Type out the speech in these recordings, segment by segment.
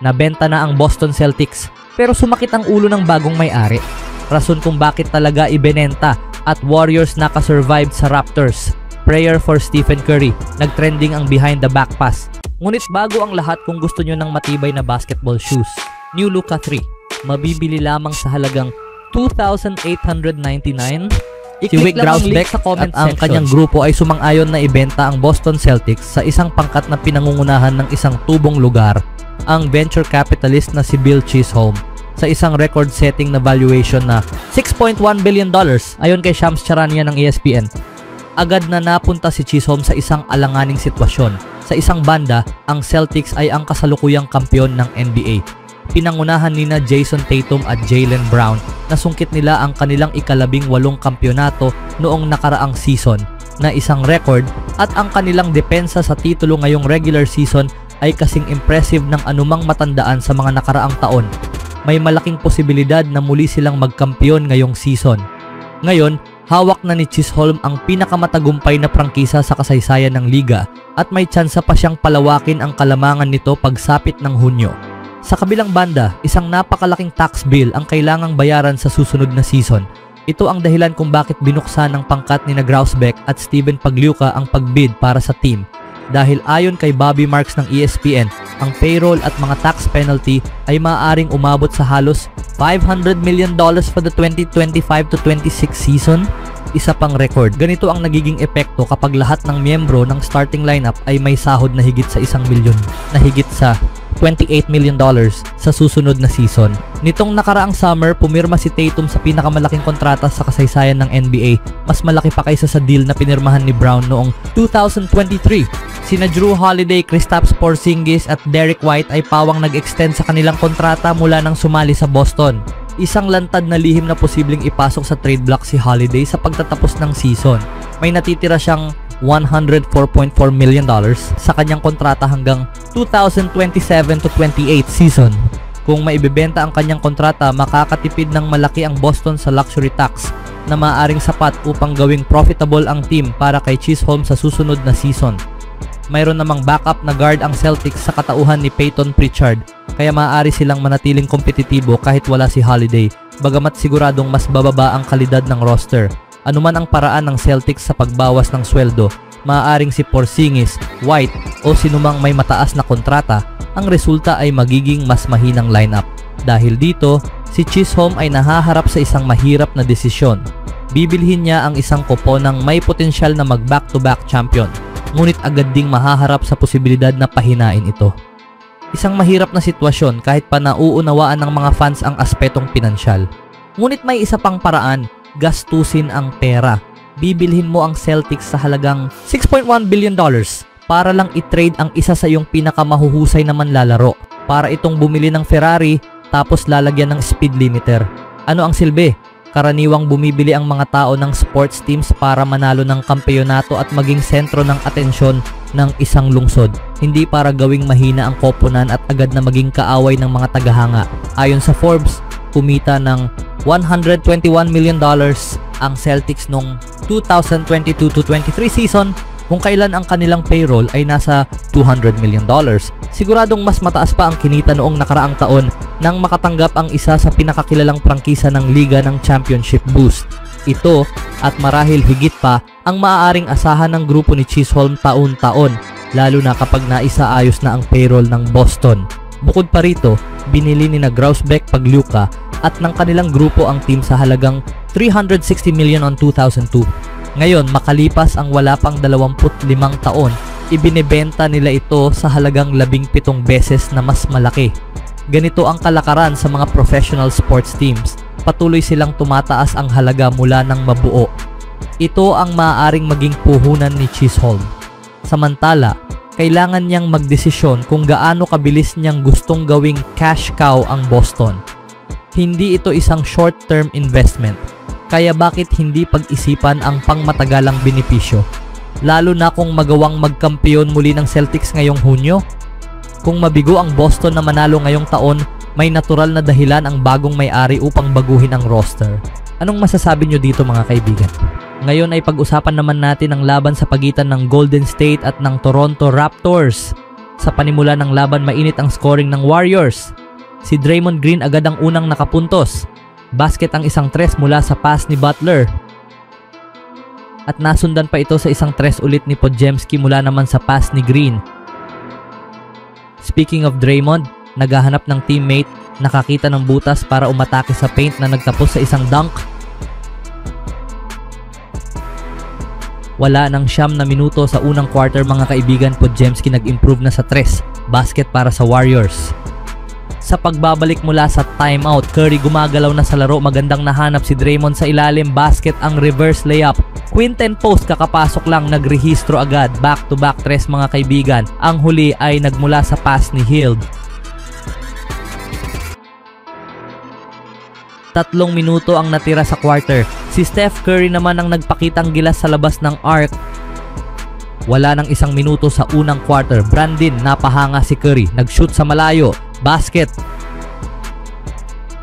Nabenta na ang Boston Celtics pero sumakit ang ulo ng bagong may-ari. Rason kung bakit talaga ibinenta at Warriors nakasurvive sa Raptors. Prayer for Stephen Curry. Nagtrending ang behind the back pass. Ngunit bago ang lahat, kung gusto nyo ng matibay na basketball shoes, New Luka 3. Mabibili lamang sa halagang $2,899. Si Wyc Grousbeck at ang kanyang grupo ay sumang-ayon na ibenta ang Boston Celtics sa isang pangkat na pinangungunahan ng isang tubong lugar, ang venture capitalist na si Bill Chisholm, sa isang record-setting na valuation na $6.1 billion ayon kay Shams Charania ng ESPN. Agad na napunta si Chisholm sa isang alanganing sitwasyon. Sa isang banda, ang Celtics ay ang kasalukuyang kampiyon ng NBA. Pinangunahan nina Jason Tatum at Jaylen Brown na sungkit nila ang kanilang ika-18 kampyonato noong nakaraang season na isang record, at ang kanilang depensa sa titulo ngayong regular season ay kasing impressive ng anumang matandaan sa mga nakaraang taon. May malaking posibilidad na muli silang magkampiyon ngayong season. Ngayon, hawak na ni Chisholm ang pinakamatagumpay na prangkisa sa kasaysayan ng liga at may tsansa pa siyang palawakin ang kalamangan nito pagsapit ng Hunyo. Sa kabilang banda, isang napakalaking tax bill ang kailangang bayaran sa susunod na season. Ito ang dahilan kung bakit binuksan ng pangkat ni Grousbeck at Steven Pagliuca ang pagbid para sa team. Dahil ayon kay Bobby Marks ng ESPN, ang payroll at mga tax penalty ay maaaring umabot sa halos $500 million for the 2025-26 season. Isa pang record. Ganito ang nagiging epekto kapag lahat ng miyembro ng starting lineup ay may sahod na higit sa 1 milyon, na higit sa $28 million sa susunod na season. Nitong nakaraang summer, pumirma si Tatum sa pinakamalaking kontrata sa kasaysayan ng NBA. Mas malaki pa kaysa sa deal na pinirmahan ni Brown noong 2023. Sina Jrue Holiday, Kristaps Porzingis at Derek White ay pawang nag-extend sa kanilang kontrata mula nang sumali sa Boston. Isang lantad na lihim na posibleng ipasok sa trade block si Holiday sa pagtatapos ng season. May natitira siyang $104.4 million sa kanyang kontrata hanggang 2027-28 season. Kung maibebenta ang kanyang kontrata, makakatipid ng malaki ang Boston sa luxury tax na maaaring sapat upang gawing profitable ang team para kay Chisholm sa susunod na season. Mayroon namang backup na guard ang Celtics sa katauhan ni Peyton Pritchard, kaya maaari silang manatiling kompetitibo kahit wala si Holiday, bagamat siguradong mas bababa ang kalidad ng roster. Anuman ang paraan ng Celtics sa pagbawas ng sweldo, maaaring si Porzingis, White o sinumang may mataas na kontrata, ang resulta ay magiging mas mahinang lineup. Dahil dito, si Chisholm ay nahaharap sa isang mahirap na desisyon. Bibilhin niya ang isang koponang may potensyal na mag back-to-back champion, ngunit agad ding mahaharap sa posibilidad na pahinain ito. Isang mahirap na sitwasyon kahit pa nauunawaan ng mga fans ang aspetong pinansyal. Ngunit may isa pang paraan: gastusin ang pera. Bibilhin mo ang Celtics sa halagang $6.1 billion para lang i-trade ang isa sa iyong pinakamahuhusay na manlalaro, para itong bumili ng Ferrari tapos lalagyan ng speed limiter. Ano ang silbi? Karaniwang bumibili ang mga tao ng sports teams para manalo ng kampeonato at maging sentro ng atensyon ng isang lungsod, hindi para gawing mahina ang koponan at agad na maging kaaway ng mga tagahanga. Ayon sa Forbes, kumita ng $121 million ang Celtics noong 2022-23 season, kung kailan ang kanilang payroll ay nasa $200 million. Siguradong mas mataas pa ang kinita noong nakaraang taon nang makatanggap ang isa sa pinakakilalang prangkisa ng liga ng championship boost. Ito at marahil higit pa ang maaaring asahan ng grupo ni Chisholm taon-taon, lalo na kapag naisaayos na ang payroll ng Boston. Bukod pa rito, binili ni Grousbeck, Pagliuca at ng kanilang grupo ang team sa halagang $360 million on 2002. Ngayon, makalipas ang wala pang 25 taon, ibinebenta nila ito sa halagang 17 beses na mas malaki. Ganito ang kalakaran sa mga professional sports teams. Patuloy silang tumataas ang halaga mula nang mabuo. Ito ang maaaring maging puhunan ni Chisholm. Samantala, kailangan niyang magdesisyon kung gaano kabilis niyang gustong gawing cash cow ang Boston. Hindi ito isang short-term investment, kaya bakit hindi pag-isipan ang pangmatagalang benepisyo? Lalo na kung magawang magkampiyon muli ng Celtics ngayong Hunyo. Kung mabigo ang Boston na manalo ngayong taon, may natural na dahilan ang bagong may-ari upang baguhin ang roster. Anong masasabi nyo dito mga kaibigan? Ngayon ay pag-usapan naman natin ang laban sa pagitan ng Golden State at ng Toronto Raptors. Sa panimula ng laban, mainit ang scoring ng Warriors. Si Draymond Green agad ang unang nakapuntos. Basket ang isang tres mula sa pass ni Butler. At nasundan pa ito sa isang tres ulit ni Podziemski mula naman sa pass ni Green. Speaking of Draymond, naghahanap ng teammate, nakakita ng butas para umatake sa paint na nagtapos sa isang dunk. Wala nang 9 na minuto sa unang quarter mga kaibigan, Podziemski nag-improve na sa tres. Basket para sa Warriors. Sa pagbabalik mula sa timeout, Curry gumagalaw na sa laro, magandang nahanap si Draymond sa ilalim, basket ang reverse layup. Quinten post, kakapasok lang, nagrehistro agad, back-to-back tres mga kaibigan. Ang huli ay nagmula sa pass ni Hield. 3 minuto ang natira sa quarter. Si Steph Curry naman ang nagpakitang gilas sa labas ng arc. Wala nang 1 minuto sa unang quarter. Brandon, napahanga si Curry. Nag-shoot sa malayo. Basket.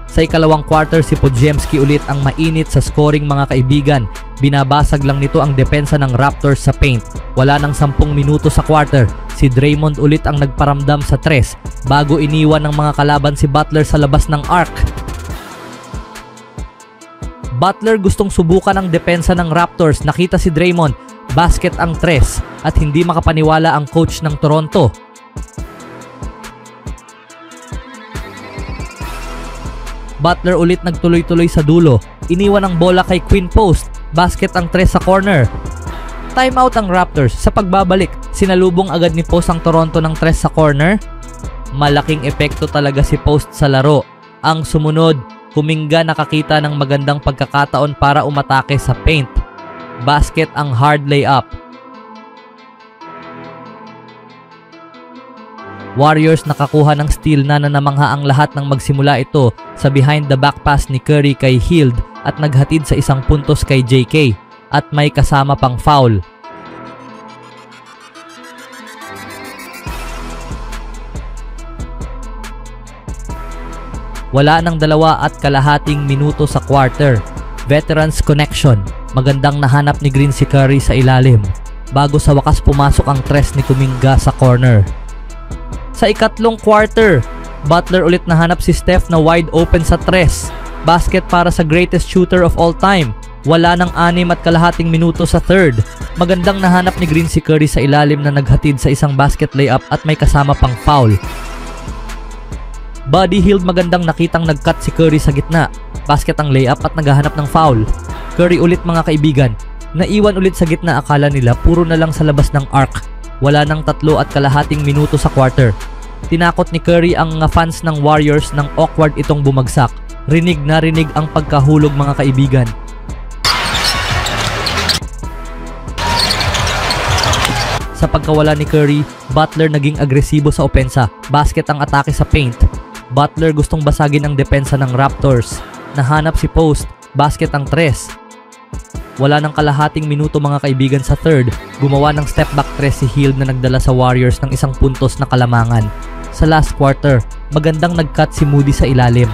Sa ikalawang quarter, si Podziemski ulit ang mainit sa scoring mga kaibigan. Binabasag lang nito ang depensa ng Raptors sa paint. Wala nang 10 minuto sa quarter. Si Draymond ulit ang nagparamdam sa tres bago iniwan ng mga kalaban si Butler sa labas ng arc. Butler gustong subukan ang depensa ng Raptors. Nakita si Draymond, basket ang tres at hindi makapaniwala ang coach ng Toronto. Butler ulit nagtuloy-tuloy sa dulo. Iniwan ang bola kay Quinn Post. Basket ang tres sa corner. Timeout ang Raptors. Sa pagbabalik, sinalubong agad ni Post ang Toronto ng tres sa corner. Malaking epekto talaga si Post sa laro. Ang sumunod, Kuminga nakakita ng magandang pagkakataon para umatake sa paint. Basket ang hard layup. Warriors nakakuha ng steal na nanamangha ang lahat nang magsimula ito sa behind the back pass ni Curry kay Hield at naghatid sa 1 puntos kay JK at may kasama pang foul. Wala nang 2.5 minuto sa quarter. Veterans connection. Magandang nahanap ni Green si Curry sa ilalim bago sa wakas pumasok ang tres ni Kuminga sa corner. Sa ikatlong quarter, Butler ulit nahanap si Steph na wide open sa tres. Basket para sa greatest shooter of all time. Wala nang 6.5 minuto sa third. Magandang nahanap ni Green si Curry sa ilalim na naghatid sa isang basket layup at may kasama pang foul. Buddy Hield magandang nakitang nag-cut si Curry sa gitna. Basket ang layup at naghahanap ng foul. Curry ulit mga kaibigan. Naiwan ulit sa gitna, akala nila puro na lang sa labas ng arc. Wala nang 3.5 minuto sa quarter. Tinakot ni Curry ang fans ng Warriors nang awkward itong bumagsak. Rinig na rinig ang pagkahulog mga kaibigan. Sa pagkawala ni Curry, Butler naging agresibo sa opensa. Basket ang atake sa paint. Butler gustong basagin ang depensa ng Raptors. Nahanap si Post. Basket ang tres. Wala nang 0.5 minuto mga kaibigan sa third. Gumawa ng step back tres si Hield na nagdala sa Warriors ng 1 puntos na kalamangan. Sa last quarter, magandang nag-cut si Moody sa ilalim.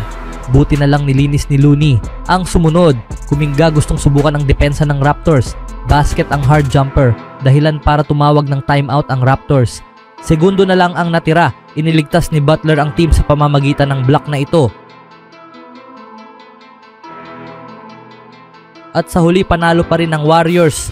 Buti na lang nilinis ni Looney. Ang sumunod, Kuminga gustong subukan ang depensa ng Raptors. Basket ang hard jumper, dahilan para tumawag ng timeout ang Raptors. Segundo na lang ang natira, iniligtas ni Butler ang team sa pamamagitan ng block na ito. At sa huli panalo pa rin ang Warriors.